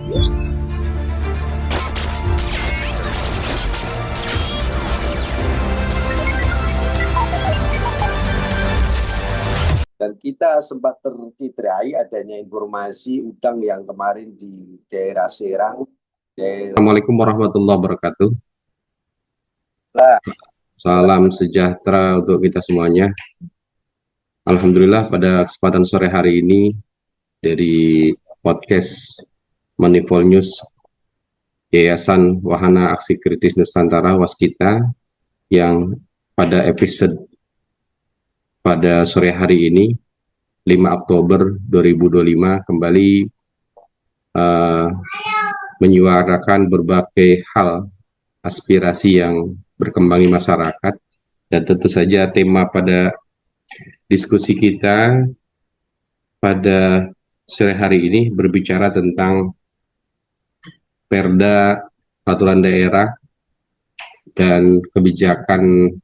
Dan kita sempat tercederai adanya informasi udang yang kemarin di daerah Serang. Assalamualaikum warahmatullahi wabarakatuh. Lah, Salam sejahtera untuk kita semuanya. Alhamdulillah pada kesempatan sore hari ini dari podcast Manipul News Yayasan Wahana Aksi Kritis Nusantara Waskita yang pada episode pada sore hari ini 5 Oktober 2025 kembali menyuarakan berbagai hal aspirasi yang berkembang di masyarakat, dan tentu saja tema pada diskusi kita pada sore hari ini berbicara tentang Perda Peraturan Daerah dan kebijakan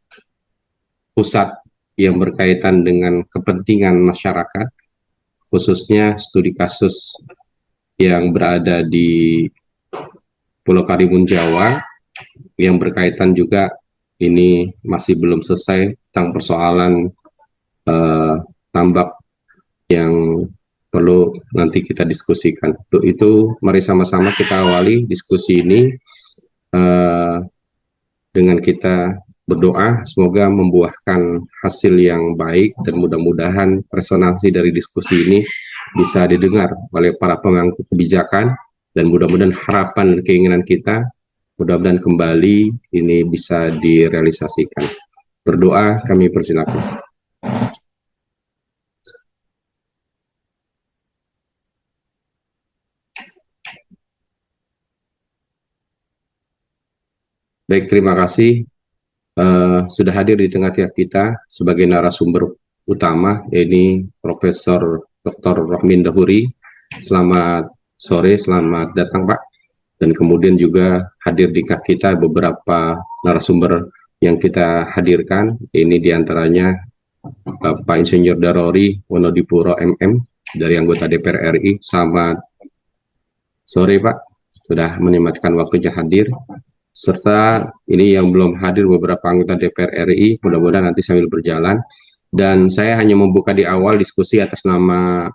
pusat yang berkaitan dengan kepentingan masyarakat, khususnya studi kasus yang berada di Pulau Karimun Jawa, yang berkaitan juga ini masih belum selesai tentang persoalan tambak yang perlu nanti kita diskusikan. Untuk itu, mari sama-sama kita awali diskusi ini dengan kita berdoa semoga membuahkan hasil yang baik, dan mudah-mudahan resonansi dari diskusi ini bisa didengar oleh para pemangku kebijakan, dan mudah-mudahan harapan dan keinginan kita mudah-mudahan kembali ini bisa direalisasikan. Berdoa, kami persilakan. Baik, terima kasih. Sudah hadir di tengah-tengah kita sebagai narasumber utama, ini Profesor Dr. Rohmin Dahuri. Selamat sore, selamat datang Pak. Dan kemudian juga hadir di tengah kita beberapa narasumber yang kita hadirkan. Ini diantaranya Pak Insinyur Darori Wonodipuro MM dari anggota DPR RI. Selamat sore Pak, sudah menyempatkan waktunya hadir. Serta ini yang belum hadir beberapa anggota DPR RI, mudah-mudahan nanti sambil berjalan. Dan saya hanya membuka di awal diskusi atas nama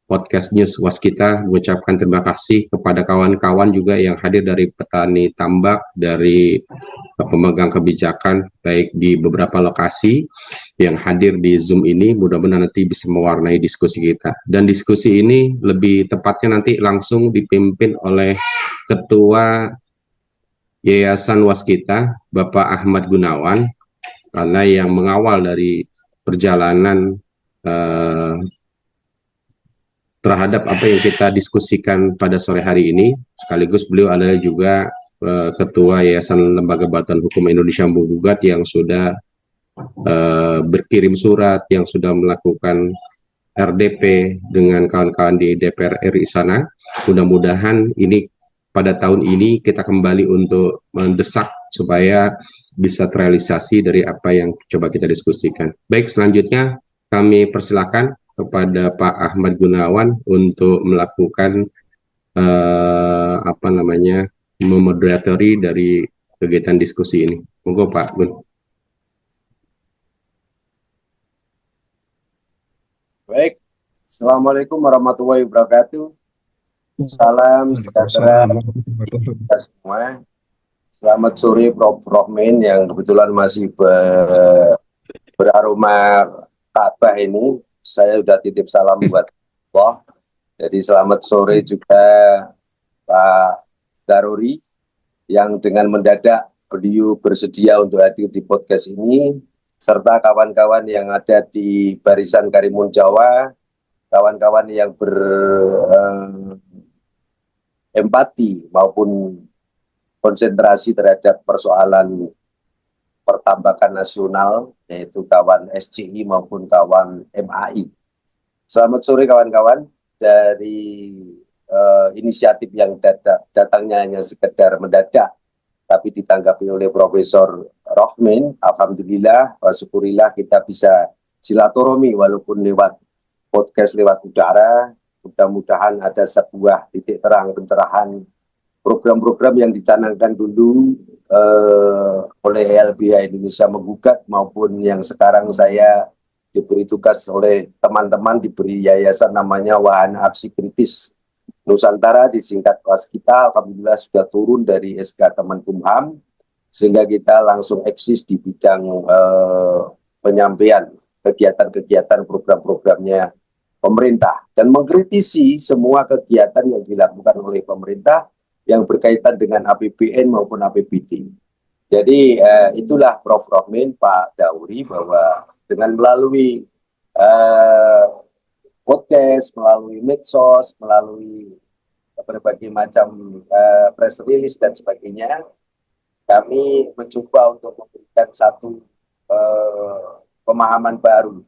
podcast News Waskita, mengucapkan terima kasih kepada kawan-kawan juga yang hadir dari petani tambak, dari pemegang kebijakan, baik di beberapa lokasi yang hadir di Zoom ini. Mudah-mudahan nanti bisa mewarnai diskusi kita. Dan diskusi ini lebih tepatnya nanti langsung dipimpin oleh Ketua Yayasan Waskita, Bapak Ahmad Gunawan, karena yang mengawal dari perjalanan terhadap apa yang kita diskusikan pada sore hari ini. Sekaligus beliau adalah juga Ketua Yayasan Lembaga Bantuan Hukum Indonesia Menggugat yang sudah berkirim surat, yang sudah melakukan RDP dengan kawan-kawan di DPR RI sana. Mudah-mudahan ini pada tahun ini kita kembali untuk mendesak supaya bisa terrealisasi dari apa yang coba kita diskusikan. Baik, selanjutnya kami persilakan kepada Pak Ahmad Gunawan untuk melakukan memoderatori dari kegiatan diskusi ini. Monggo Pak Gun. baik. Assalamualaikum warahmatullahi wabarakatuh. Salam sejahtera kita semua. Selamat sore Prof. Rohmin yang kebetulan masih beraroma Ka'bah ini. Saya sudah titip salam buat Allah. Jadi selamat sore juga Pak Darori yang dengan mendadak beliau bersedia untuk hadir di podcast ini, serta kawan-kawan yang ada di barisan Karimun Jawa, kawan-kawan yang empati maupun konsentrasi terhadap persoalan pertambakan nasional, yaitu kawan SCI maupun kawan MAI. Selamat sore kawan-kawan. Dari inisiatif yang datangnya hanya sekedar mendadak, tapi ditanggapi oleh Profesor Rohmin, alhamdulillah, wa syukurillah kita bisa silaturahmi walaupun lewat podcast, lewat udara. mudah-mudahan ada sebuah titik terang pencerahan program-program yang dicanangkan dulu oleh LBH Indonesia Menggugat maupun yang sekarang saya diberi tugas oleh teman-teman diberi yayasan namanya Wahana Aksi Kritis Nusantara disingkat Waskita. Alhamdulillah sudah turun dari SK Kemenkumham sehingga kita langsung eksis di bidang penyampaian kegiatan-kegiatan program-programnya pemerintah dan mengkritisi semua kegiatan yang dilakukan oleh pemerintah yang berkaitan dengan APBN maupun APBD. Jadi itulah Prof. Rohmin, Pak Dauri, bahwa dengan melalui podcast, melalui medsos, melalui berbagai macam press release dan sebagainya, kami mencoba untuk memberikan satu pemahaman baru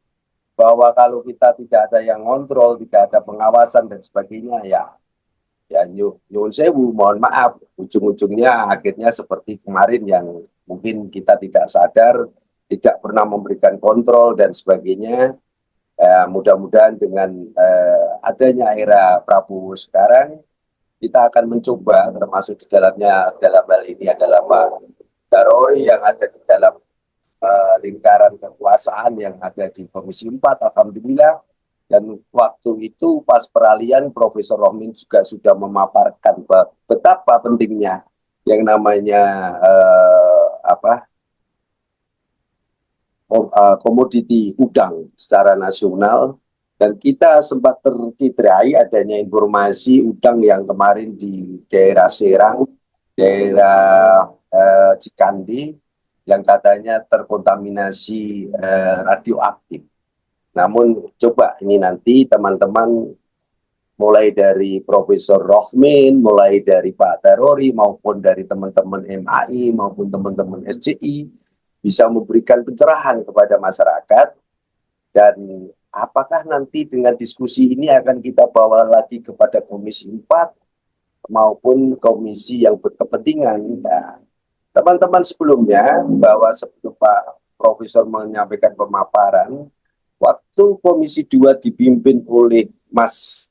bahwa kalau kita tidak ada yang kontrol, tidak ada pengawasan dan sebagainya, ya nyuwun sewu, mohon maaf, ujung-ujungnya akhirnya seperti kemarin yang mungkin kita tidak sadar, tidak pernah memberikan kontrol dan sebagainya. Mudah-mudahan dengan adanya era Prabowo sekarang, kita akan mencoba, termasuk di dalamnya dalam hal ini adalah Pak Darori yang ada di dalam lingkaran kekuasaan yang ada di Komisi 4, alhamdulillah. Dan waktu itu pas peralihan Profesor Rohmin juga sudah memaparkan betapa pentingnya yang namanya komoditi udang secara nasional. Dan kita sempat tercederai adanya informasi udang yang kemarin di daerah Serang, daerah Cikandi, yang katanya terkontaminasi radioaktif. Namun coba ini nanti teman-teman mulai dari Profesor Rohmin, mulai dari Pak Darori maupun dari teman-teman MAI maupun teman-teman SCI bisa memberikan pencerahan kepada masyarakat. Dan apakah nanti dengan diskusi ini akan kita bawa lagi kepada Komisi 4 maupun komisi yang berkepentingan. Nah, teman-teman sebelumnya, bahwa sebelum Pak Profesor menyampaikan pemaparan, waktu Komisi 2 dipimpin oleh Mas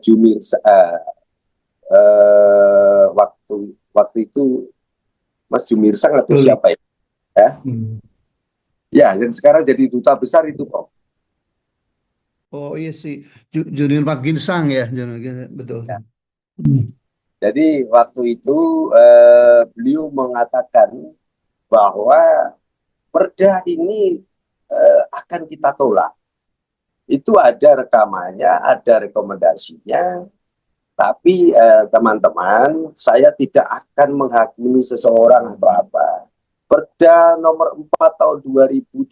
Jumir, waktu itu Mas Jumirsang atau siapa ya? Ya, dan sekarang jadi duta besar itu, Prof. Oh iya sih, Junior Mat Ginsang ya, betul. Ya. Jadi waktu itu beliau mengatakan bahwa perda ini akan kita tolak. Itu ada rekamannya, ada rekomendasinya, tapi teman-teman, saya tidak akan menghakimi seseorang atau apa. Perda nomor 4 tahun 2023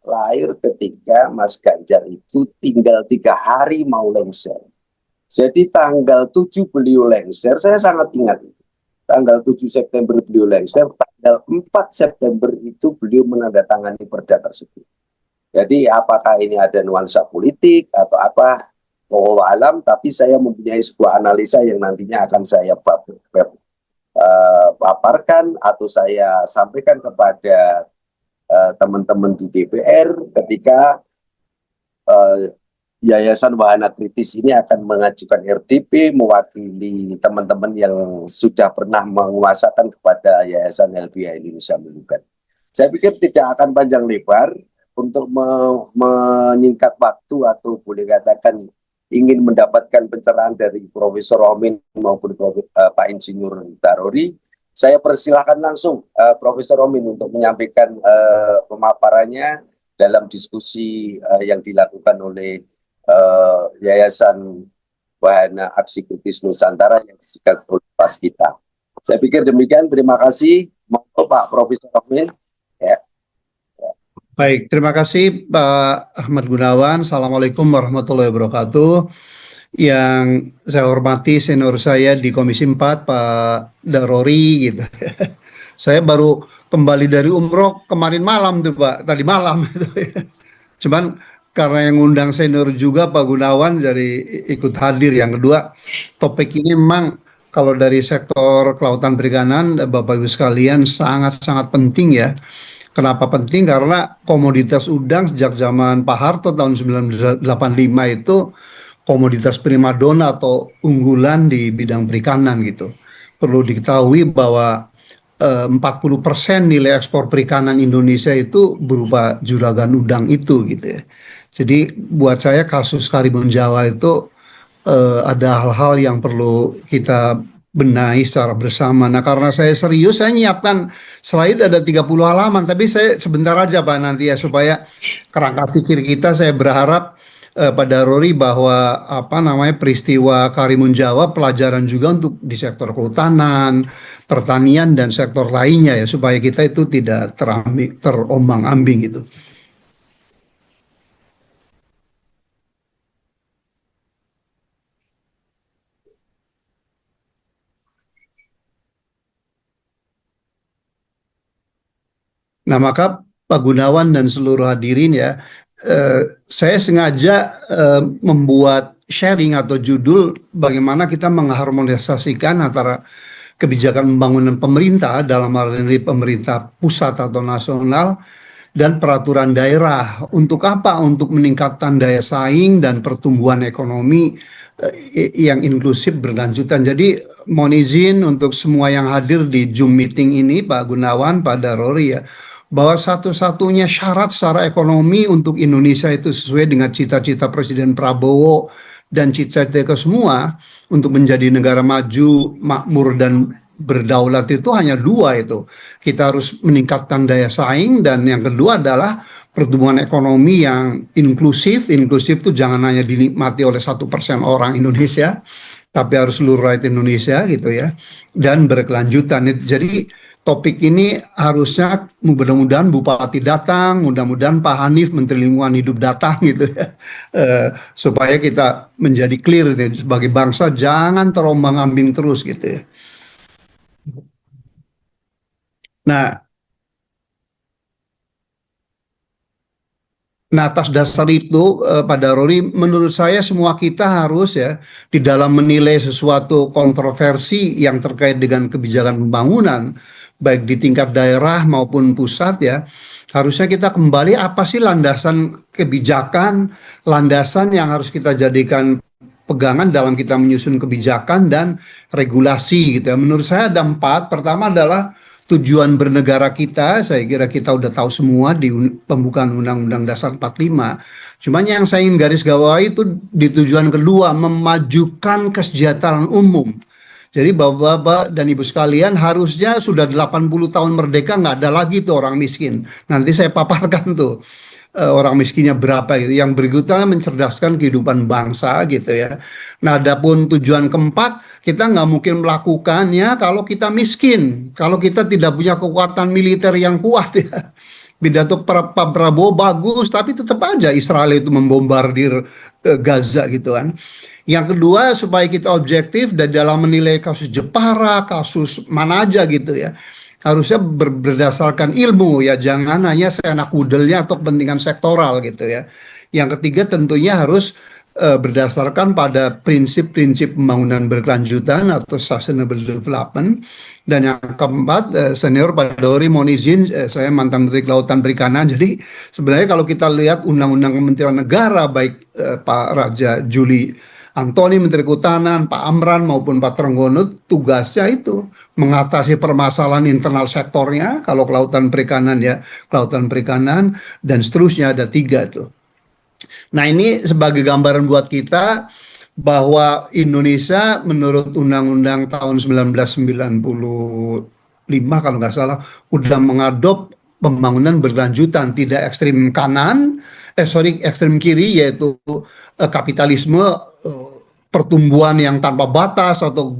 lahir ketika Mas Ganjar itu tinggal 3 hari mau lengser. Jadi tanggal 7 beliau lengser, saya sangat ingat itu. Tanggal 7 September beliau lengser, tanggal 4 September itu beliau menandatangani perda tersebut. Jadi apakah ini ada nuansa politik atau apa, wallahu alam, tapi saya mempunyai sebuah analisa yang nantinya akan saya paparkan atau saya sampaikan kepada teman-teman di DPR ketika Yayasan Wahana Kritis ini akan mengajukan RDP mewakili teman-teman yang sudah pernah menguasakan kepada Yayasan LBH Indonesia Menggugat. Saya pikir tidak akan panjang lebar untuk menyingkat waktu atau boleh katakan ingin mendapatkan pencerahan dari Profesor Rohmin maupun Pak Insinyur Darori. Saya persilahkan langsung Profesor Rohmin untuk menyampaikan pemaparannya dalam diskusi yang dilakukan oleh Yayasan Wahana Aksi Kritis Nusantara yang disingkat Waskita. Saya pikir demikian. Terima kasih. Monggo Pak Profesor Rohmin. Ya. Baik, terima kasih Pak Ahmad Gunawan. Assalamualaikum warahmatullahi wabarakatuh. Yang saya hormati senior saya di Komisi 4, Pak Darori gitu. Saya baru kembali dari umroh kemarin malam tuh Pak, tadi malam. Cuman karena yang ngundang senior juga Pak Gunawan jadi ikut hadir. Yang kedua, topik ini memang kalau dari sektor kelautan perikanan Bapak Ibu sekalian sangat-sangat penting ya. Kenapa penting? Karena komoditas udang sejak zaman Pak Harto tahun 1985 itu komoditas primadona atau unggulan di bidang perikanan gitu. Perlu diketahui bahwa 40% nilai ekspor perikanan Indonesia itu berupa juragan udang itu gitu ya. Jadi buat saya kasus Karimun Jawa itu ada hal-hal yang perlu kita benahi secara bersama. Nah, karena saya serius, saya nyiapkan slide ada 30 halaman, tapi saya sebentar aja Pak nanti ya, supaya kerangka pikir kita, saya berharap Pak Daruri bahwa peristiwa Karimun Jawa pelajaran juga untuk di sektor kehutanan, pertanian dan sektor lainnya ya, supaya kita itu tidak terombang-ambing gitu. Nah, maka Pak Gunawan dan seluruh hadirin ya, saya sengaja membuat sharing atau judul bagaimana kita mengharmonisasikan antara kebijakan pembangunan pemerintah dalam hal ini pemerintah pusat atau nasional dan peraturan daerah. Untuk apa? Untuk meningkatkan daya saing dan pertumbuhan ekonomi yang inklusif berlanjutan. Jadi mohon izin untuk semua yang hadir di Zoom meeting ini, Pak Gunawan, Pak Daruri ya, bahwa satu-satunya syarat secara ekonomi untuk Indonesia itu sesuai dengan cita-cita Presiden Prabowo dan cita-cita semua untuk menjadi negara maju, makmur dan berdaulat itu hanya dua itu. Kita harus meningkatkan daya saing dan yang kedua adalah pertumbuhan ekonomi yang inklusif. Inklusif itu jangan hanya dinikmati oleh 1% orang Indonesia, tapi harus seluruh rakyat Indonesia gitu ya, dan berkelanjutan. Jadi topik ini harusnya mudah-mudahan Bupati datang, mudah-mudahan Pak Hanif Menteri Lingkungan Hidup datang gitu ya, supaya kita menjadi clear gitu, sebagai bangsa jangan terombang-ambing terus gitu ya. Nah, atas dasar itu, Pak Daruri, menurut saya semua kita harus ya di dalam menilai sesuatu kontroversi yang terkait dengan kebijakan pembangunan, baik di tingkat daerah maupun pusat ya, harusnya kita kembali apa sih landasan kebijakan, landasan yang harus kita jadikan pegangan dalam kita menyusun kebijakan dan regulasi gitu ya. Menurut saya ada 4. Pertama adalah tujuan bernegara kita, saya kira kita udah tahu semua di pembukaan Undang-Undang Dasar 45. Cuman yang saya ingin garis bawahi itu di tujuan kedua, memajukan kesejahteraan umum. Jadi Bapak-Bapak dan Ibu sekalian harusnya sudah 80 tahun merdeka nggak ada lagi tuh orang miskin. Nanti saya paparkan tuh orang miskinnya berapa gitu. Yang berikutnya mencerdaskan kehidupan bangsa gitu ya. Nah, adapun tujuan keempat, kita nggak mungkin melakukannya kalau kita miskin, kalau kita tidak punya kekuatan militer yang kuat ya. Pidato Pak Prabowo bagus, tapi tetap aja Israel itu membombardir Gaza gitu kan. Yang kedua, supaya kita objektif dan dalam menilai kasus Jepara, kasus mana aja gitu ya, harusnya berdasarkan ilmu ya, jangan hanya seenak kudelnya atau kepentingan sektoral gitu ya. Yang ketiga tentunya harus berdasarkan pada prinsip-prinsip pembangunan berkelanjutan atau sustainable development. Dan yang keempat, senior Pak Daruri mohon izin, saya mantan Menteri Kelautan Perikanan, jadi sebenarnya kalau kita lihat undang-undang Kementerian Negara, baik Pak Raja Juli Antoni Menteri Kehutanan, Pak Amran maupun Pak Trenggono, tugasnya itu mengatasi permasalahan internal sektornya. Kalau kelautan perikanan ya kelautan perikanan dan seterusnya, ada 3 tuh. Nah, ini sebagai gambaran buat kita bahwa Indonesia menurut Undang-Undang tahun 1995 kalau nggak salah udah mengadop pembangunan berkelanjutan, tidak ekstrim kanan, ekstrim kiri, yaitu kapitalisme, pertumbuhan yang tanpa batas atau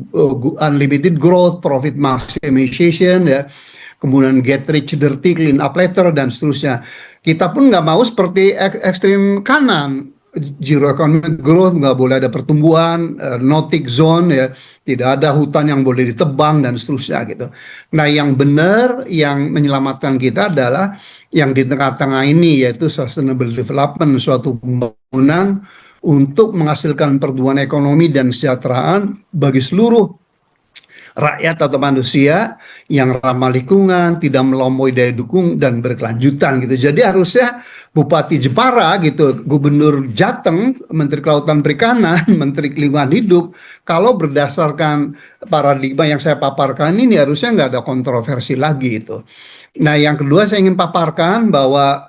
unlimited growth, profit maximization ya, kemudian get rich dirty, clean up later dan seterusnya. Kita pun nggak mau seperti ekstrim kanan, zero economic growth, nggak boleh ada pertumbuhan, no-take zone ya, tidak ada hutan yang boleh ditebang dan seterusnya gitu. Nah, yang benar yang menyelamatkan kita adalah yang di tengah-tengah ini, yaitu sustainable development, suatu pembangunan untuk menghasilkan pertumbuhan ekonomi dan kesejahteraan bagi seluruh rakyat atau manusia yang ramah lingkungan, tidak melampaui daya dukung dan berkelanjutan gitu. Jadi harusnya Bupati Jepara gitu, Gubernur Jateng, Menteri Kelautan Perikanan, Menteri Lingkungan Hidup, kalau berdasarkan paradigma yang saya paparkan ini harusnya nggak ada kontroversi lagi itu. Nah, yang kedua saya ingin paparkan bahwa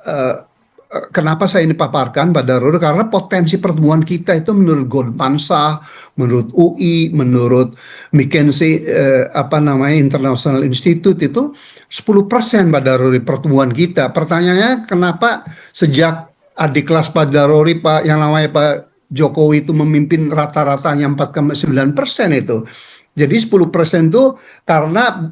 kenapa saya ini paparkan Pak Darul, karena potensi pertumbuhan kita itu menurut Goldman Sachs, menurut UI, menurut McKinsey International Institute itu 10% Pak Darul pertumbuhan kita. Pertanyaannya kenapa sejak adik kelas Pak Darul Pak yang namanya Pak Jokowi itu memimpin rata-ratanya 4,9% itu. Jadi 10% itu karena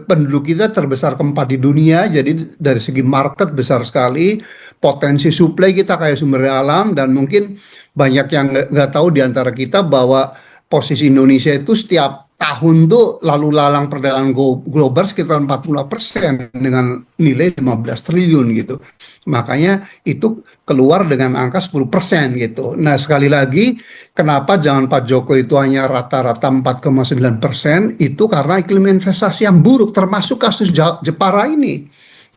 penduduk kita terbesar keempat di dunia, jadi dari segi market besar sekali, potensi supply kita kayak sumber daya alam, dan mungkin banyak yang nggak tahu di antara kita bahwa posisi Indonesia itu setiap tahun tuh lalu lalang perdagangan global sekitar 40% dengan nilai 15 triliun gitu. Makanya itu keluar dengan angka 10% gitu. Nah, sekali lagi, kenapa jangan Pak Jokowi itu hanya rata-rata 4,9%, itu karena iklim investasi yang buruk, termasuk kasus Jepara ini.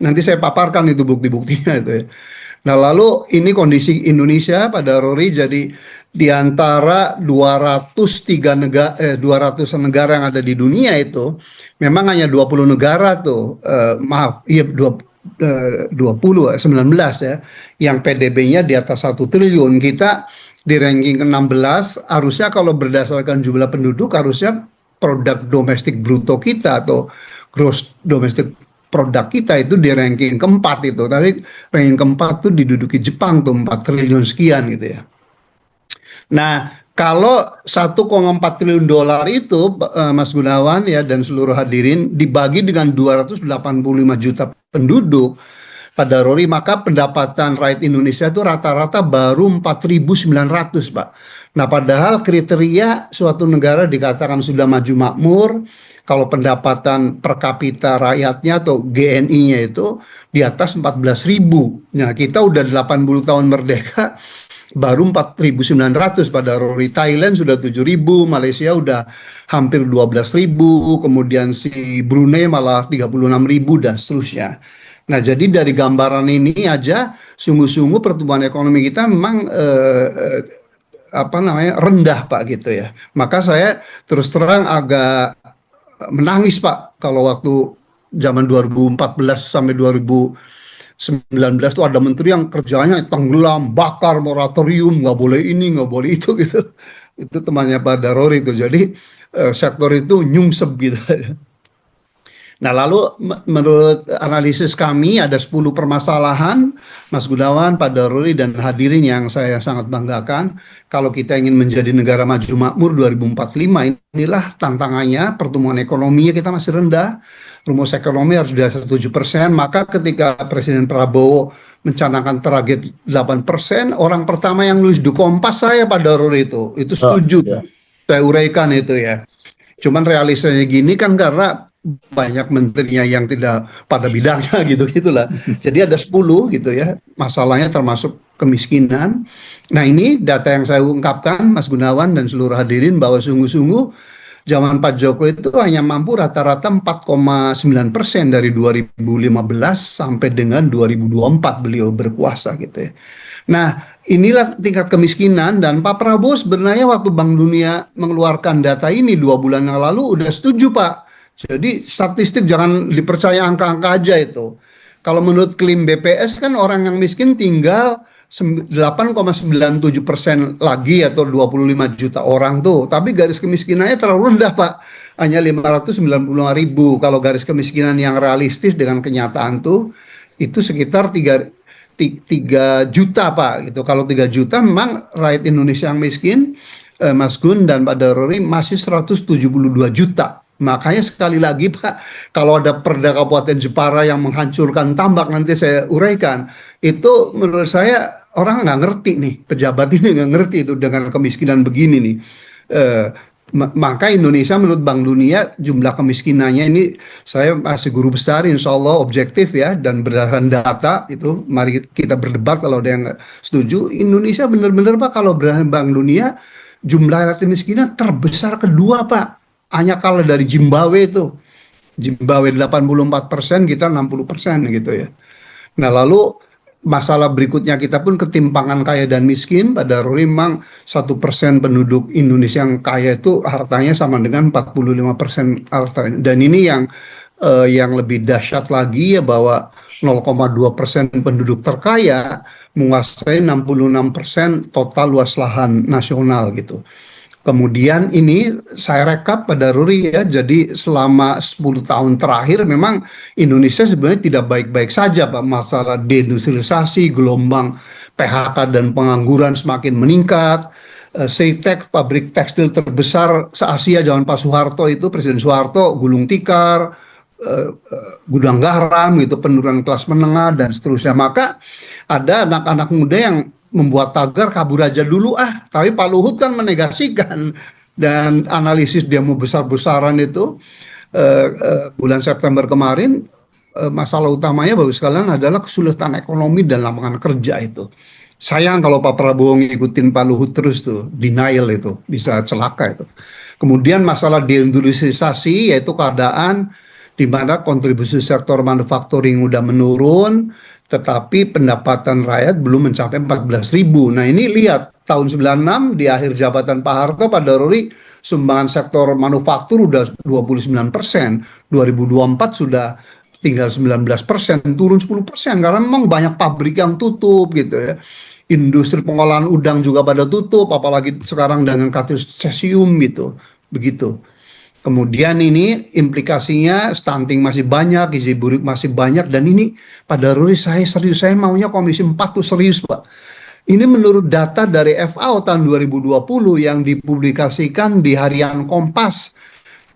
Nanti saya paparkan itu bukti-buktinya itu ya. Nah, lalu ini kondisi Indonesia pada Rory, jadi di antara 200 negara yang ada di dunia itu, memang hanya 20 negara tuh, 19 ya, yang PDB-nya di atas 1 triliun. Kita di ranking ke-16, harusnya kalau berdasarkan jumlah penduduk, harusnya produk domestik bruto kita atau gross domestic produk kita itu di ranking keempat itu. Tapi ranking keempat itu diduduki Jepang tuh 4 triliun sekian gitu ya. Nah, kalau 1,4 triliun dolar itu Mas Gunawan ya dan seluruh hadirin dibagi dengan 285 juta penduduk pada Rory, maka pendapatan rakyat Indonesia itu rata-rata baru 4.900 Pak. Nah, padahal kriteria suatu negara dikatakan sudah maju makmur kalau pendapatan per kapita rakyatnya atau GNI-nya itu di atas 14.000. Nah, kita udah 80 tahun merdeka baru 4.900 pada Rory. Thailand sudah 7.000, Malaysia udah hampir 12.000, kemudian si Brunei malah 36.000 dan seterusnya. Nah, jadi dari gambaran ini aja sungguh-sungguh pertumbuhan ekonomi kita memang rendah Pak gitu ya. Maka saya terus terang agak menangis Pak kalau waktu zaman 2014 sampai 2019 tuh ada menteri yang kerjanya tenggelam, bakar, moratorium, nggak boleh ini, nggak boleh itu gitu. Itu temannya Pak Darori itu. Jadi sektor itu nyungsep gitu. Nah, lalu menurut analisis kami ada 10 permasalahan, Mas Gunawan, Pak Daruri, dan hadirin yang saya sangat banggakan. Kalau kita ingin menjadi negara maju makmur 2045, inilah tantangannya. Pertumbuhan ekonominya kita masih rendah, rumus ekonomi harus di atas 7%, maka ketika Presiden Prabowo mencanangkan target 8%, orang pertama yang nulis di Kompas saya Pak Daruri itu setuju. Saya uraikan itu ya. Cuman realisasinya gini kan karena banyak menterinya yang tidak pada bidangnya gitu-gitulah. Jadi ada 10 gitu ya. Masalahnya termasuk kemiskinan. Nah, ini data yang saya ungkapkan Mas Gunawan dan seluruh hadirin bahwa sungguh-sungguh zaman Pak Jokowi itu hanya mampu rata-rata 4,9% dari 2015 sampai dengan 2024 beliau berkuasa gitu ya. Nah, inilah tingkat kemiskinan, dan Pak Prabowo sebenarnya waktu Bank Dunia mengeluarkan data ini 2 bulan yang lalu udah setuju Pak. Jadi statistik jangan dipercaya angka-angka aja itu. Kalau menurut klaim BPS kan orang yang miskin tinggal 8,97% lagi atau 25 juta orang tuh. Tapi garis kemiskinannya terlalu rendah Pak. Hanya 595.000. Kalau garis kemiskinan yang realistis dengan kenyataan tuh itu sekitar 3 juta Pak gitu. Kalau 3 juta memang rakyat Indonesia yang miskin, Mas Gun dan Pak Daruri, masih 172 juta. Makanya sekali lagi Pak, kalau ada Perda Kabupaten Jepara yang menghancurkan tambak, nanti saya uraikan, itu menurut saya orang nggak ngerti nih, pejabat ini nggak ngerti itu dengan kemiskinan begini nih. Maka Indonesia menurut Bank Dunia jumlah kemiskinannya ini, saya masih guru besar insya Allah objektif ya, dan berdasarkan data itu, mari kita berdebat kalau ada yang nggak setuju. Indonesia benar-benar Pak kalau berdasarkan Bank Dunia jumlah rakyat kemiskinan terbesar kedua Pak. hanya kalah dari Zimbabwe itu. Zimbabwe 84%, kita 60% gitu ya. Nah, lalu masalah berikutnya kita pun ketimpangan kaya dan miskin. Pada Rory memang 1% penduduk Indonesia yang kaya itu hartanya sama dengan 45% harta. Dan ini yang lebih dahsyat lagi ya, bahwa 0,2% penduduk terkaya menguasai 66% total luas lahan nasional gitu. Kemudian ini saya rekap pada Ruri ya, jadi selama 10 tahun terakhir memang Indonesia sebenarnya tidak baik-baik saja Pak. Masalah deindustrialisasi, gelombang PHK dan pengangguran semakin meningkat. Seitek, pabrik tekstil terbesar se-Asia zaman Pak Soeharto itu, Presiden Soeharto, gulung tikar, gudang garam gitu, penurunan kelas menengah dan seterusnya. Maka ada anak-anak muda yang membuat tagar kabur aja dulu tapi Pak Luhut kan menegasikan, dan analisis dia mau besar-besaran itu bulan September kemarin, masalah utamanya Bapak sekalian adalah kesulitan ekonomi dan lapangan kerja itu. Sayang kalau Pak Prabowo ngikutin Pak Luhut terus tuh, denial itu bisa celaka itu. Kemudian masalah deindustrialisasi, yaitu keadaan di mana kontribusi sektor manufacturing udah menurun, tetapi pendapatan rakyat belum mencapai 14.000. Nah ini lihat, tahun 96 di akhir jabatan Pak Harto, pada Rory, sumbangan sektor manufaktur udah 29%, 2024 sudah tinggal 19%, turun 10%, karena memang banyak pabrik yang tutup gitu ya. Industri pengolahan udang juga pada tutup, apalagi sekarang dengan kasus cesium gitu, begitu. Kemudian ini implikasinya stunting masih banyak, gizi buruk masih banyak, dan ini pada Ruri saya serius, saya maunya Komisi 4 tuh serius Pak. Ini menurut data dari FAO tahun 2020 yang dipublikasikan di Harian Kompas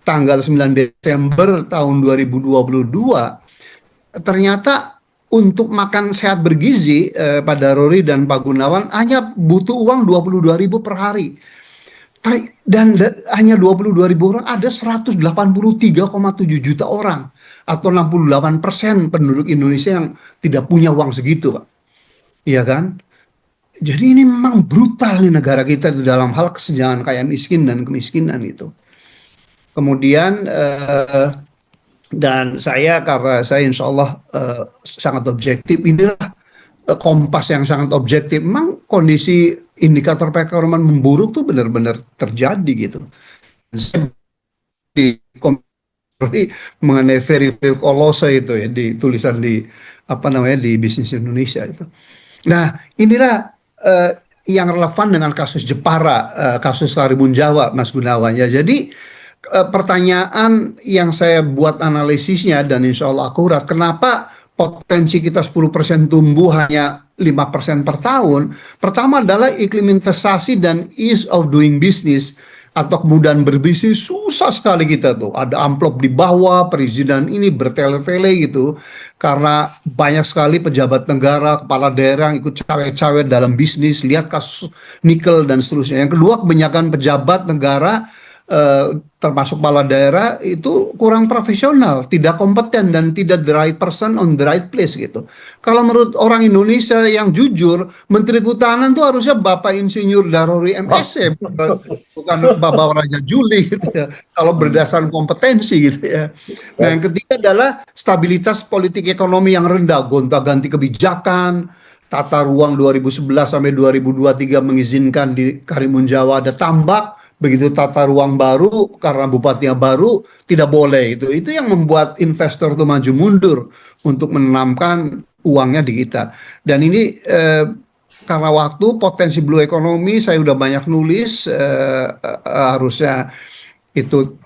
tanggal 9 Desember tahun 2022, ternyata untuk makan sehat bergizi pada Ruri dan Pak Gunawan hanya butuh uang 22.000 per hari. Dan hanya 22.000 orang, ada 183,7 juta orang atau 68% penduduk Indonesia yang tidak punya uang segitu Pak. Iya kan? Jadi ini memang brutal nih negara kita di dalam hal kesenjangan kaya miskin dan kemiskinan itu. Kemudian dan saya, karena saya insya Allah sangat objektif, inilah Kompas yang sangat objektif. Memang kondisi indikator perekonomian memburuk tuh benar-benar terjadi gitu. Di mengenai very kolose itu ya, di tulisan di di Bisnis Indonesia itu. Nah inilah yang relevan dengan kasus Jepara, kasus Karimun Jawa, Mas Gunawan ya. Jadi pertanyaan yang saya buat analisisnya dan insya Allah akurat, kenapa potensi kita 10% tumbuh hanya 5% per tahun? Pertama adalah iklim investasi dan ease of doing business atau kemudahan berbisnis susah sekali kita tuh. Ada amplop di bawah, perizinan ini bertele-tele gitu. Karena banyak sekali pejabat negara, kepala daerah yang ikut cawe-cawe dalam bisnis. Lihat kasus nikel dan seterusnya. Yang kedua, kebanyakan pejabat negara termasuk kepala daerah itu kurang profesional, tidak kompeten dan tidak the right person on the right place gitu. Kalau menurut orang Indonesia yang jujur, Menteri Kehutanan itu harusnya Bapak Insinyur Darori MSc, bukan Bapak Raja Juli gitu ya. Kalau berdasarkan kompetensi gitu ya. Nah, yang ketiga adalah stabilitas politik ekonomi yang rendah, gonta-ganti kebijakan. Tata ruang 2011 sampai 2023 mengizinkan di Karimun Jawa ada tambak. Begitu tata ruang baru, karena bupatinya baru, tidak boleh. Itu yang membuat investor itu maju mundur untuk menanamkan uangnya di kita. Dan ini karena waktu, potensi blue economy saya udah banyak nulis, harusnya itu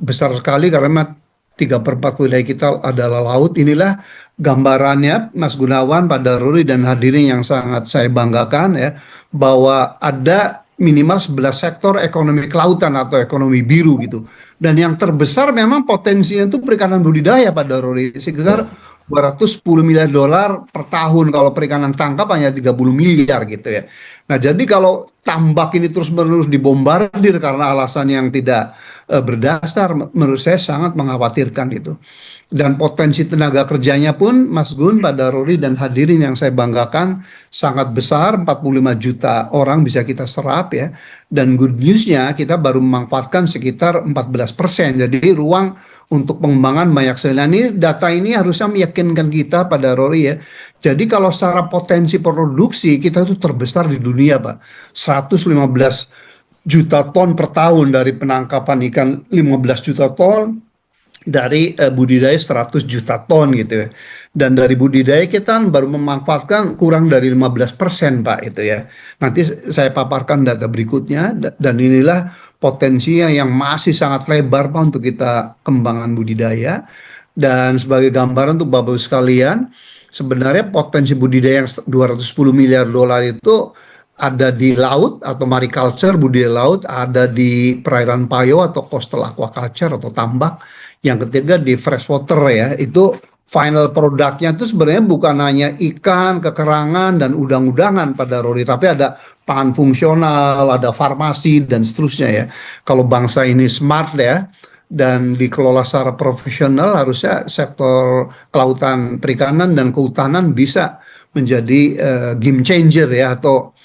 besar sekali karena 3/4 wilayah kita adalah laut. Inilah gambarannya Mas Gunawan, Pak Daruri dan hadirin yang sangat saya banggakan ya, bahwa ada minimal 11 sektor ekonomi kelautan atau ekonomi biru gitu. Dan yang terbesar memang potensinya itu perikanan budidaya Pak Daruri, sekitar 210 miliar dolar per tahun. Kalau perikanan tangkap hanya 30 miliar gitu ya. Nah jadi kalau tambak ini terus-menerus dibombardir karena alasan yang tidak berdasar, menurut saya sangat mengkhawatirkan itu. Dan potensi tenaga kerjanya pun, Mas Gun, Pak Daruri, dan hadirin yang saya banggakan, sangat besar, 45 juta orang bisa kita serap ya. Dan good news-nya kita baru memanfaatkan sekitar 14%. Jadi ruang untuk pengembangan banyak sekali. Nah, ini data ini harusnya meyakinkan kita, Pak Daruri ya. Jadi kalau secara potensi produksi kita itu terbesar di dunia, Pak. 115 juta ton per tahun dari penangkapan ikan, 15 juta ton dari budidaya 100 juta ton gitu ya. Dan dari budidaya kita baru memanfaatkan kurang dari 15% Pak itu ya. Nanti saya paparkan data berikutnya dan inilah potensinya yang masih sangat lebar Pak untuk kita kembangan budidaya. Dan sebagai gambaran untuk Bapak sekalian, sebenarnya potensi budidaya yang 210 miliar dolar itu ada di laut atau mariculture, budidaya laut, ada di perairan payo atau coastal aquaculture atau tambak. Yang ketiga di freshwater ya, itu final produknya itu sebenarnya bukan hanya ikan, kekerangan, dan udang-udangan pada Rory, tapi ada pangan fungsional, ada farmasi, dan seterusnya ya. Kalau bangsa ini smart ya, dan dikelola secara profesional, harusnya sektor kelautan, perikanan, dan kehutanan bisa menjadi game changer ya, atau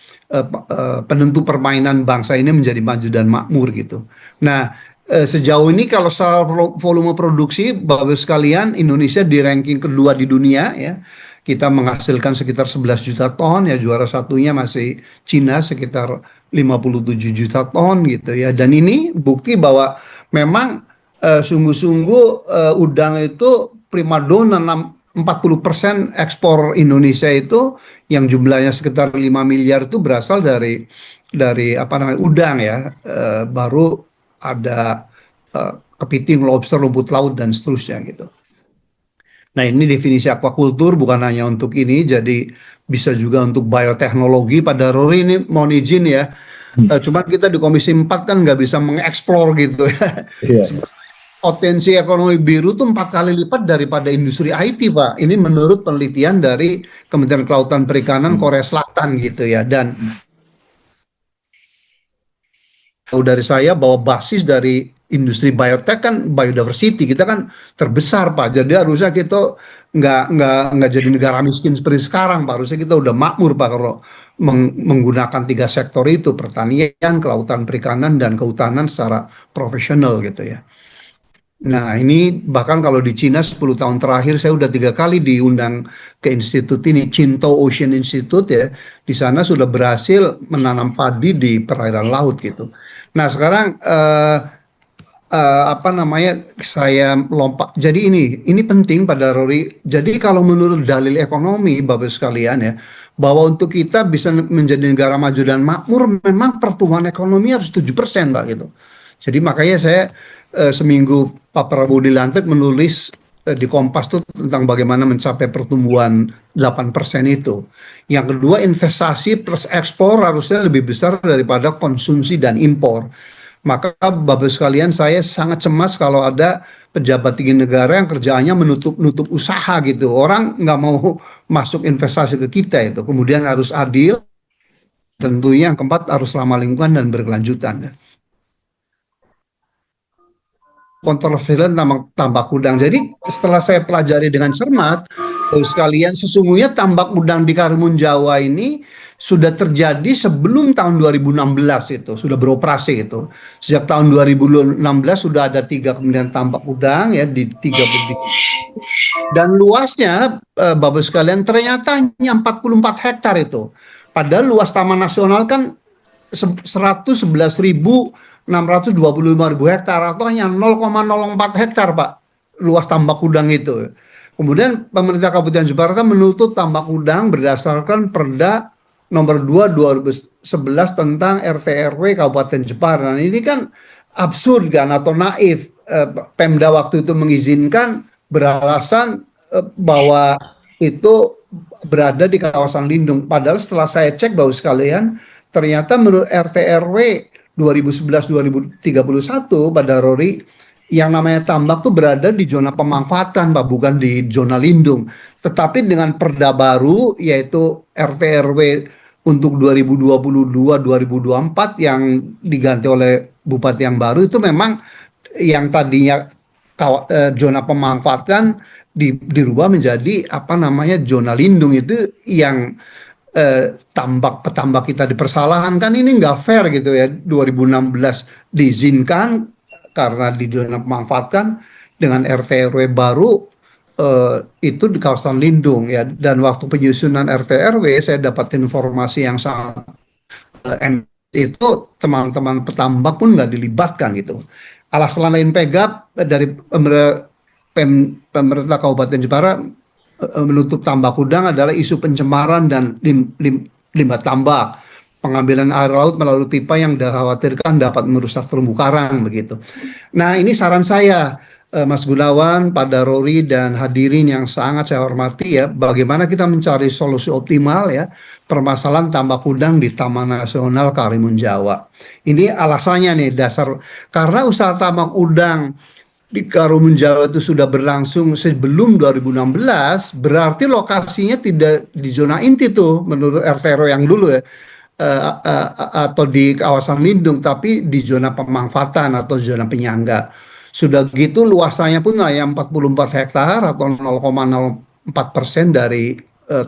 penentu permainan bangsa ini menjadi maju dan makmur gitu. Nah, sejauh ini kalau soal volume produksi, Bapak sekalian, Indonesia di ranking kedua di dunia ya. Kita menghasilkan sekitar 11 juta ton ya, juara satunya masih Cina sekitar 57 juta ton gitu ya. Dan ini bukti bahwa memang sungguh-sungguh udang itu primadona. 40% ekspor Indonesia itu yang jumlahnya sekitar 5 miliar itu berasal dari apa namanya udang ya, baru ada kepiting, lobster, rumput laut, dan seterusnya gitu. Nah, ini definisi aquaculture bukan hanya untuk ini, jadi bisa juga untuk bioteknologi. Pada Rory ini mohon izin ya, cuman kita di Komisi 4 kan nggak bisa mengeksplor gitu ya. Potensi ekonomi biru itu 4 kali lipat daripada industri IT, Pak. Ini menurut penelitian dari Kementerian Kelautan Perikanan Korea Selatan gitu ya. Dan dari saya bahwa basis dari industri biotek kan biodiversity, kita kan terbesar Pak. Jadi harusnya kita nggak jadi negara miskin seperti sekarang Pak. Harusnya kita udah makmur Pak kalau menggunakan 3 sektor itu, pertanian, kelautan perikanan, dan kehutanan secara profesional gitu ya. Nah, ini bahkan kalau di Cina 10 tahun terakhir saya udah 3 kali diundang ke institut ini, Qingdao Ocean Institute ya. Di sana sudah berhasil menanam padi di perairan laut gitu. Nah, sekarang apa namanya, saya lompat. Jadi ini penting pada Rory. Jadi kalau menurut dalil ekonomi Bapak sekalian ya, bahwa untuk kita bisa menjadi negara maju dan makmur memang pertumbuhan ekonomi harus 7% Pak gitu. Jadi makanya saya seminggu Pak Prabowo dilantik menulis di Kompas tuh tentang bagaimana mencapai pertumbuhan 8% itu. Yang kedua, investasi plus ekspor harusnya lebih besar daripada konsumsi dan impor. Maka Bapak sekalian, saya sangat cemas kalau ada pejabat tinggi negara yang kerjaannya menutup usaha gitu. Orang nggak mau masuk investasi ke kita itu. Kemudian harus adil, tentunya yang keempat harus ramah lingkungan dan berkelanjutan. Kontroversial tambak udang. Jadi setelah saya pelajari dengan cermat, sekalian, sesungguhnya tambak udang di Karimun Jawa ini sudah terjadi sebelum tahun 2016 itu, sudah beroperasi itu. Sejak tahun 2016 sudah ada 3 kemudian tambak udang ya di 3 bedik. Dan luasnya Bapak sekalian ternyata hanya 44 hektar itu. Padahal luas Taman Nasional kan 111.625.000 hektar atau hanya 0,04 hektar Pak luas tambak udang itu. Kemudian pemerintah Kabupaten Jepara menutup tambak udang berdasarkan Perda nomor 2 2011 tentang RT/RW Kabupaten Jepara. Nah, ini kan absurd kan atau naif. Pemda waktu itu mengizinkan beralasan bahwa itu berada di kawasan lindung. Padahal setelah saya cek Bapak sekalian, ternyata menurut RT/RW 2011-2031 pada Rory, yang namanya tambak tuh berada di zona pemanfaatan Pak, bukan di zona lindung. Tetapi dengan perda baru yaitu RT/RW untuk 2022-2024 yang diganti oleh bupati yang baru, itu memang yang tadinya zona pemanfaatan dirubah menjadi apa namanya zona lindung. Itu yang petambak kita dipersalahkan, kan ini nggak fair gitu ya. 2016 diizinkan karena di zona pemanfaatkan, dengan RT RW baru itu di kawasan lindung ya. Dan waktu penyusunan RT RW saya dapat informasi yang sangat itu teman-teman petambak pun nggak dilibatkan gitu. Alasan lain Pegap dari pemerintah Kabupaten Jepara menutup tambak udang adalah isu pencemaran dan limbah tambak. Pengambilan air laut melalui pipa yang dikhawatirkan dapat merusak terumbu karang begitu. Nah, ini saran saya, Mas Gunawan, Pak Daruri, dan hadirin yang sangat saya hormati ya, bagaimana kita mencari solusi optimal ya permasalahan tambak udang di Taman Nasional Karimun Jawa. Ini alasannya nih, dasar karena usaha tambak udang di Karimun Jawa itu sudah berlangsung sebelum 2016, berarti lokasinya tidak di zona inti tuh menurut RT RW yang dulu ya, atau di kawasan lindung, tapi di zona pemanfaatan atau zona penyangga. Sudah gitu luasannya pun yang 44 hektar atau 0,04% dari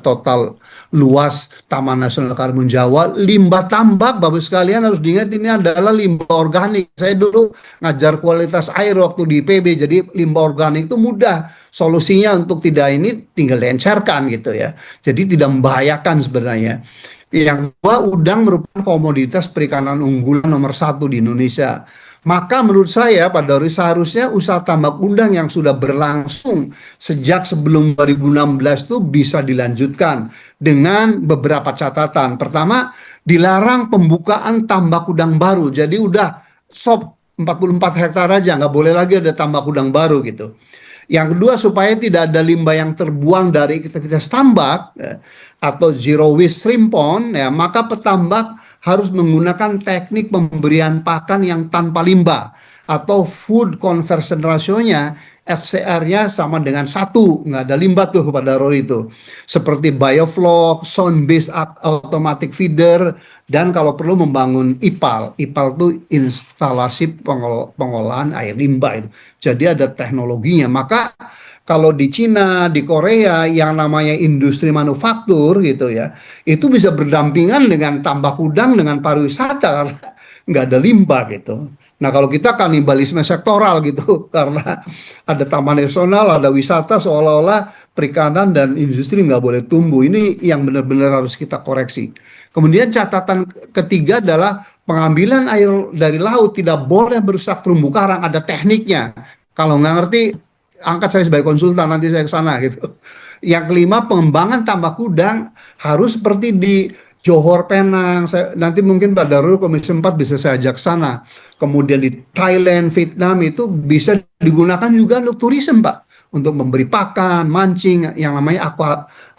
total luas Taman Nasional Karimun Jawa. Limbah tambak, Bapak sekalian harus diingat, ini adalah limbah organik. Saya dulu ngajar kualitas air waktu di IPB, jadi limbah organik itu mudah. Solusinya untuk tidak ini tinggal diencerkan gitu ya. Jadi tidak membahayakan sebenarnya. Yang kedua, udang merupakan komoditas perikanan unggulan nomor 1 di Indonesia. Maka menurut saya, Pak Dauri, seharusnya usaha tambak udang yang sudah berlangsung sejak sebelum 2016 itu bisa dilanjutkan dengan beberapa catatan. Pertama, dilarang pembukaan tambak udang baru. Jadi udah stop 44 hektar aja, nggak boleh lagi ada tambak udang baru gitu. Yang kedua, supaya tidak ada limbah yang terbuang dari aktivitas tambak atau zero waste shrimp pond, ya, maka petambak harus menggunakan teknik pemberian pakan yang tanpa limbah atau food conversion ratio-nya FCR-nya sama dengan 1, nggak ada limbah tuh pada Rory itu. Seperti biofloc, sound based automatic feeder, dan kalau perlu membangun IPAL. IPAL itu instalasi pengolahan air limbah itu. Jadi ada teknologinya. Maka kalau di Cina, di Korea yang namanya industri manufaktur gitu ya, itu bisa berdampingan dengan tambak udang dengan pariwisata karena nggak ada limbah gitu. Nah, kalau kita kanibalisme sektoral gitu, karena ada taman nasional, ada wisata, seolah-olah perikanan dan industri nggak boleh tumbuh. Ini yang benar-benar harus kita koreksi. Kemudian catatan ketiga adalah pengambilan air dari laut tidak boleh merusak terumbu karang, ada tekniknya. Kalau nggak ngerti, angkat saya sebagai konsultan, nanti saya ke sana gitu. Yang kelima, pengembangan tambak udang harus seperti di Johor Penang. Nanti mungkin Pak Darul Komisi 4 bisa saya ajak sana. Kemudian di Thailand, Vietnam itu bisa digunakan juga untuk tourism, Pak. Untuk memberi pakan, mancing, yang namanya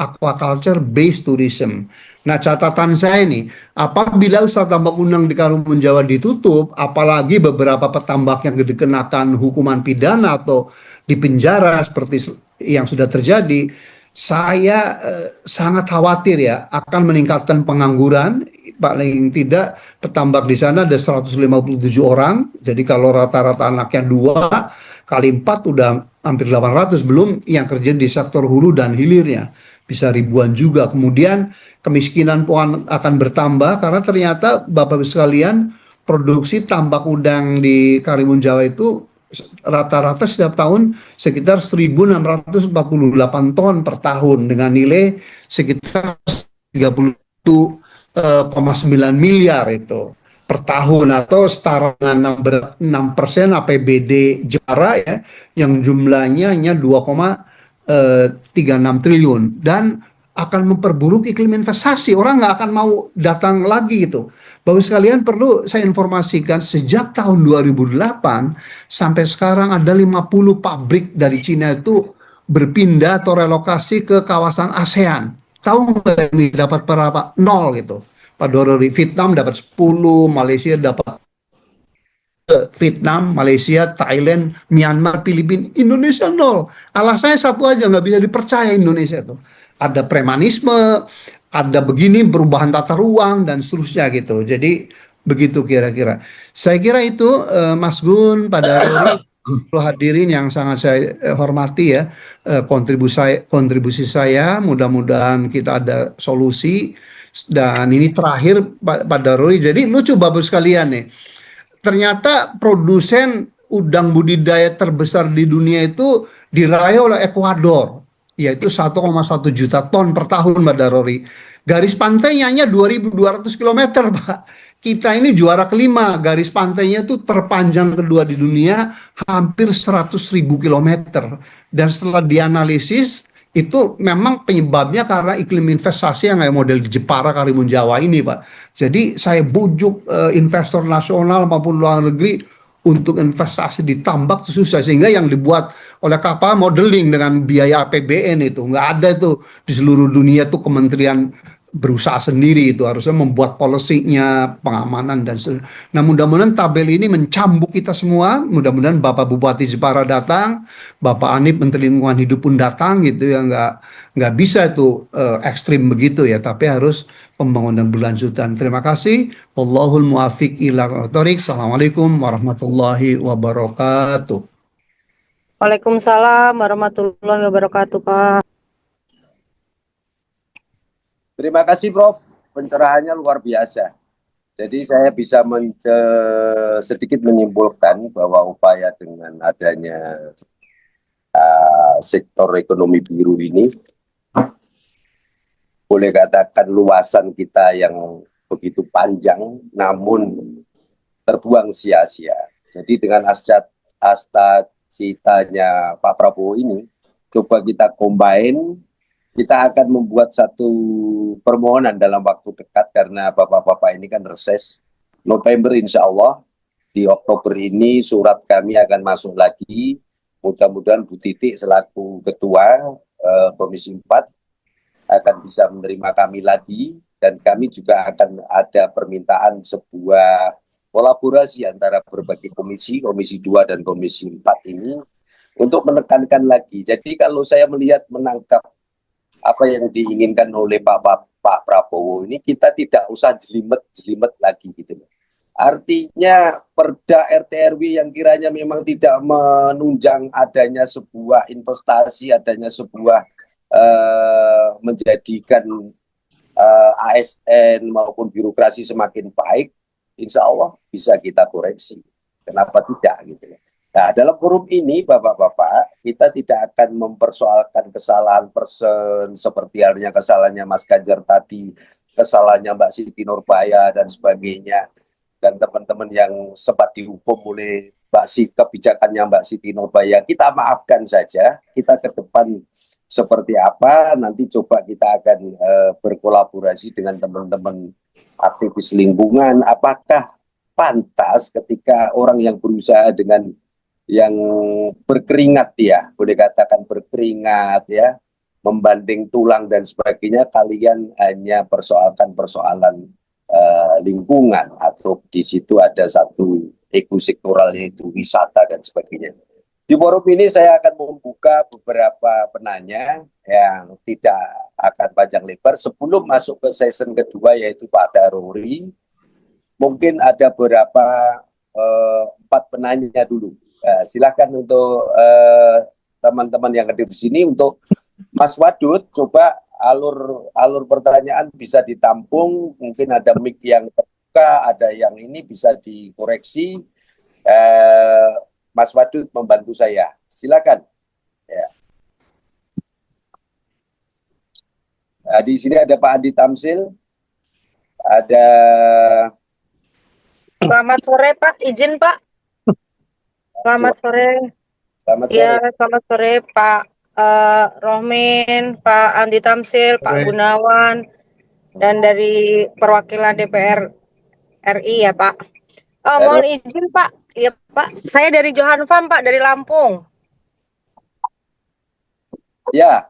aquaculture based tourism. Nah, catatan saya ini, apabila usaha tambak udang di Karimun Jawa ditutup, apalagi beberapa petambak yang dikenakan hukuman pidana atau di penjara seperti yang sudah terjadi, saya sangat khawatir ya akan meningkatkan pengangguran. Paling tidak petambak di sana ada 157 orang. Jadi kalau rata-rata anaknya 2 kali 4 udah hampir 800, belum yang kerja di sektor hulu dan hilirnya. Bisa ribuan juga. Kemudian kemiskinan pun akan bertambah karena ternyata Bapak sekalian, produksi tambak udang di Karimun Jawa itu rata-rata setiap tahun sekitar 1.648 ton per tahun dengan nilai sekitar 30,9 miliar itu per tahun, atau setara dengan 6% APBD Jepara ya, yang jumlahnya hanya 2,36 triliun, dan akan memperburuk iklim investasi. Orang nggak akan mau datang lagi gitu. Bapak sekalian, perlu saya informasikan, sejak tahun 2008 sampai sekarang ada 50 pabrik dari Cina itu berpindah atau relokasi ke kawasan ASEAN. Tahu nggak ini dapat berapa? 0 gitu. Pak Dorori, Vietnam dapat 10, Malaysia dapat Vietnam, Malaysia, Thailand, Myanmar, Filipina, Indonesia 0. Alasannya satu aja, nggak bisa dipercaya Indonesia itu. Ada premanisme, ada begini, perubahan tata ruang dan seterusnya gitu. Jadi Begitu kira-kira. Saya kira itu Mas Gun, Pak Daruri, hadirin yang sangat saya hormati ya, kontribusi saya, mudah-mudahan kita ada solusi. Dan ini terakhir Pak Daruri, jadi lucu Bapak sekalian nih, ternyata produsen udang budidaya terbesar di dunia itu diraih oleh Ekuador, yaitu 1,1 juta ton per tahun, Mbak Darori. Garis pantainya hanya 2.200 km, Pak. Kita ini juara kelima, garis pantainya itu terpanjang kedua di dunia, hampir 100.000 kilometer. Dan setelah dianalisis, itu memang penyebabnya karena iklim investasi yang kayak model di Jepara, Karimun Jawa ini, Pak. Jadi saya bujuk investor nasional maupun luar negeri untuk investasi di tambak itu susah, sehingga yang dibuat oleh kapal modeling dengan biaya APBN itu nggak ada itu di seluruh dunia, tuh kementerian berusaha sendiri itu harusnya membuat polisinya, pengamanan dan nah mudah-mudahan tabel ini mencambuk kita semua. Mudah-mudahan Bapak Bupati Jepara datang, Bapak Anip Menteri Lingkungan Hidup pun datang gitu ya, nggak bisa itu ekstrim begitu ya, tapi harus pembangunan berlanjutan. Terima kasih. Wallahul muwafiq ila thoriq. Assalamualaikum warahmatullahi wabarakatuh. Waalaikumsalam warahmatullahi wabarakatuh, Pak. Terima kasih Prof, pencerahannya luar biasa. Jadi saya bisa sedikit menyimpulkan bahwa upaya dengan adanya sektor ekonomi biru ini, boleh katakan luasan kita yang begitu panjang namun terbuang sia-sia. Jadi dengan asta citanya Pak Prabowo ini, coba kita combine, kita akan membuat satu permohonan dalam waktu dekat, karena Bapak-Bapak ini kan reses November insya Allah. Di Oktober ini surat kami akan masuk lagi. Mudah-mudahan Bu Titik selaku Ketua Komisi 4 akan bisa menerima kami lagi. Dan kami juga akan ada permintaan sebuah kolaborasi antara berbagai komisi, Komisi 2 dan Komisi 4 ini, untuk menekankan lagi. Jadi kalau saya menangkap apa yang diinginkan oleh Pak Prabowo ini, kita tidak usah jelimet lagi gitu loh. Artinya perda RT RW yang kiranya memang tidak menunjang adanya sebuah investasi, adanya sebuah menjadikan ASN maupun birokrasi semakin baik, insya Allah bisa kita koreksi. Kenapa tidak gitu loh. Nah, dalam forum ini, Bapak-Bapak, kita tidak akan mempersoalkan kesalahan person, seperti halnya kesalahannya Mas Ganjar tadi, kesalahannya Mbak Siti Nurbaya, dan sebagainya. Dan teman-teman yang sempat dihukum oleh kebijakannya Mbak Siti Nurbaya, kita maafkan saja. Kita ke depan seperti apa, nanti coba kita akan berkolaborasi dengan teman-teman aktivis lingkungan. Apakah pantas ketika orang yang berusaha dengan yang berkeringat ya, boleh katakan berkeringat ya, membanting tulang dan sebagainya, kalian hanya persoalkan persoalan lingkungan, atau di situ ada satu ekosektoral yaitu wisata dan sebagainya. Di forum ini saya akan membuka beberapa penanya yang tidak akan panjang lebar. Sebelum masuk ke season kedua yaitu Pak Daruri, mungkin ada beberapa 4 penanya dulu. Silakan untuk teman-teman yang hadir di sini. Untuk Mas Wadud, coba alur pertanyaan bisa ditampung. Mungkin ada mic yang terbuka, ada yang ini bisa dikoreksi. Mas Wadud membantu saya. Silakan. Ya. Nah, di sini ada Pak Andi Tamsil, ada. Selamat sore, Pak. Izin, Pak. Selamat sore. Selamat sore. Ya, selamat sore, Pak Rohmin, Pak Andi Tamsil, Pak Gunawan, dan dari perwakilan DPR RI ya, Pak. Mohon izin, Pak. Ya, Pak. Saya dari Johan Farm, Pak, dari Lampung. Ya,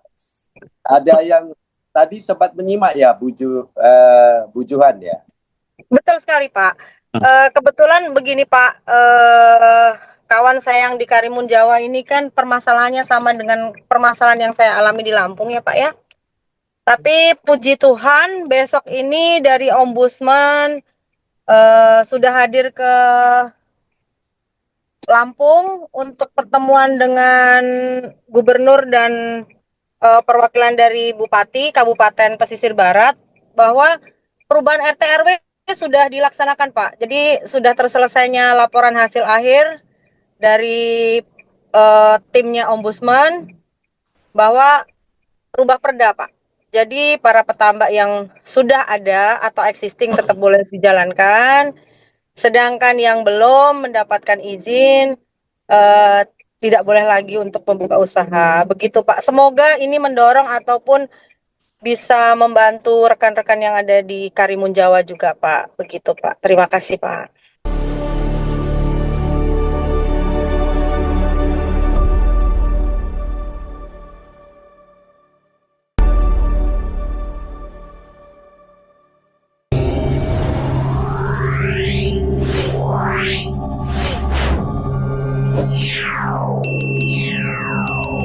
ada yang tadi sempat menyimak ya, Bu Johan ya. Betul sekali, Pak. Kebetulan begini, Pak. Kawan saya yang di Karimun Jawa ini kan permasalahannya sama dengan permasalahan yang saya alami di Lampung ya, Pak ya. Tapi puji Tuhan besok ini dari Ombudsman sudah hadir ke Lampung untuk pertemuan dengan gubernur dan perwakilan dari Bupati Kabupaten Pesisir Barat bahwa perubahan RT RW sudah dilaksanakan, Pak. Jadi sudah terselesainya laporan hasil akhir dari timnya Ombudsman bahwa rubah perda, Pak. Jadi para petambak yang sudah ada atau existing tetap boleh dijalankan, sedangkan yang belum mendapatkan izin tidak boleh lagi untuk membuka usaha. Begitu, Pak. Semoga ini mendorong ataupun bisa membantu rekan-rekan yang ada di Karimun Jawa juga, Pak. Begitu, Pak. Terima kasih, Pak. Yeah.